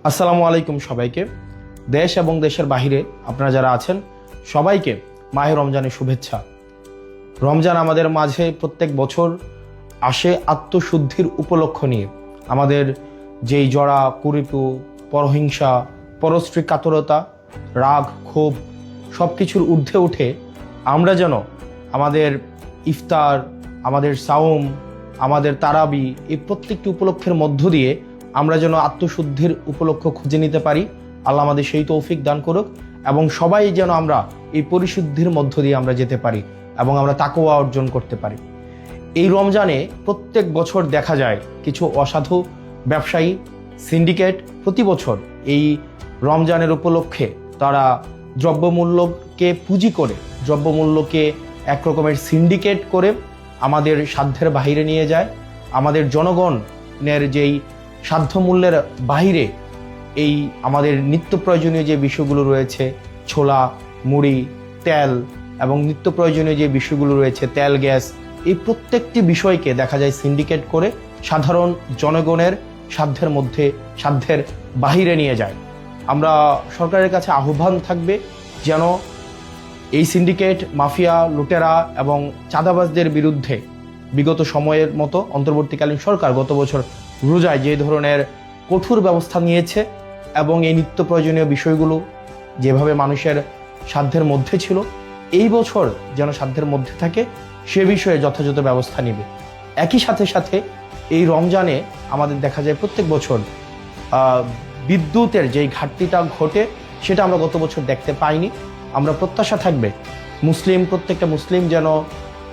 আসসালামু আলাইকুম সবাইকে। দেশ এবং দেশের বাহিরে আপনারা যারা আছেন সবাইকে মাহে রমজানের শুভেচ্ছা। রমজান আমাদের মাঝে প্রত্যেক বছর আসে আত্মশুদ্ধির উপলক্ষ নিয়ে। আমাদের যেই জড়া কুরিপু, পরহিংসা, পরশ্রী কাতরতা, রাগ, ক্ষোভ সব কিছুর ঊর্ধ্বে উঠে আমরা যেন আমাদের ইফতার, আমাদের সাওম, আমাদের তারাবি এই প্রত্যেকটি উপলক্ষের মধ্য দিয়ে আমরা যেন আত্মশুদ্ধির উপলক্ষ খুঁজে নিতে পারি। আল্লাহ আমাদের সেই তৌফিক দান করুক এবং সবাই যেন আমরা এই পরিশুদ্ধির মধ্য দিয়ে আমরা যেতে পারি এবং আমরা তাকওয়া অর্জন করতে পারি। এই রমজানে প্রত্যেক বছর দেখা যায় কিছু অসাধু ব্যবসায়ী সিন্ডিকেট প্রতি বছর এই রমজানের উপলক্ষে তারা দ্রব্যমূল্যকে পুঁজি করে, দ্রব্যমূল্যকে এক রকমের সিন্ডিকেট করে আমাদের সাধ্যের বাহিরে নিয়ে যায়। আমাদের জনগণের যেই সাধ্যমূল্যের বাহিরে এই আমাদের নিত্য প্রয়োজনীয় যে বিষয়গুলো রয়েছে, ছোলা, মুড়ি, তেল এবং নিত্য প্রয়োজনীয় যে বিষয়গুলো রয়েছে, তেল, গ্যাস, এই প্রত্যেকটি বিষয়কে দেখা যায় সিন্ডিকেট করে সাধারণ জনগণের সাধ্যের বাহিরে নিয়ে যায়। আমরা সরকারের কাছে আহ্বান থাকবে যেন এই সিন্ডিকেট, মাফিয়া, লুটেরা এবং চাঁদাবাজদের বিরুদ্ধে বিগত সময়ের মতো অন্তর্বর্তীকালীন সরকার গত বছর রোজায় যে ধরনের কঠোর ব্যবস্থা নিয়েছে এবং এই নিত্য প্রয়োজনীয় বিষয়গুলো যেভাবে মানুষের সাধ্যের মধ্যে ছিল, এই বছর যেন সাধ্যের মধ্যে থাকে সে বিষয়ে যথাযথ ব্যবস্থা নেবে। একই সাথে এই রমজানে আমাদের দেখা যায় প্রত্যেক বছর বিদ্যুতের যেই ঘাটতিটা ঘটে সেটা আমরা গত বছর দেখতে পাইনি। আমরা প্রত্যাশা থাকবে প্রত্যেকটা মুসলিম যেন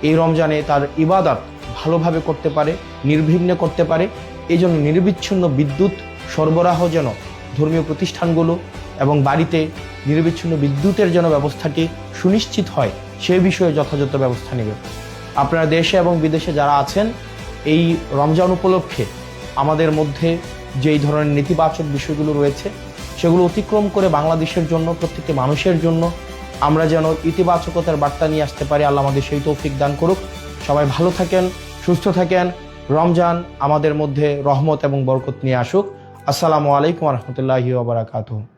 এই রমজানে তার ইবাদত ভালোভাবে করতে পারে, নির্বিঘ্নে করতে পারে। এই জন্য নিরবিচ্ছিন্ন বিদ্যুৎ সরবরাহ যেন ধর্মীয় প্রতিষ্ঠানগুলো এবং বাড়িতে নিরবিচ্ছিন্ন বিদ্যুতের যেন ব্যবস্থাটি সুনিশ্চিত হয় সে বিষয়ে যথাযথ ব্যবস্থা নেবে। আপনারা দেশে এবং বিদেশে যারা আছেন এই রমজান উপলক্ষে আমাদের মধ্যে যেই ধরনের নেতিবাচক বিষয়গুলো রয়েছে সেগুলো অতিক্রম করে বাংলাদেশের জন্য, প্রত্যেকটি মানুষের জন্য আমরা যেন ইতিবাচকতার বার্তা নিয়ে আসতে পারি। আল্লাহ আমাদের সেই তৌফিক দান করুক। সবাই ভালো থাকেন, সুস্থ থাকেন। রমজান আমাদের মধ্যে রহমত এবং বরকত নিয়ে আসুক। আসসালামু আলাইকুম ওয়া রাহমাতুল্লাহি ওয়া বারাকাতুহু।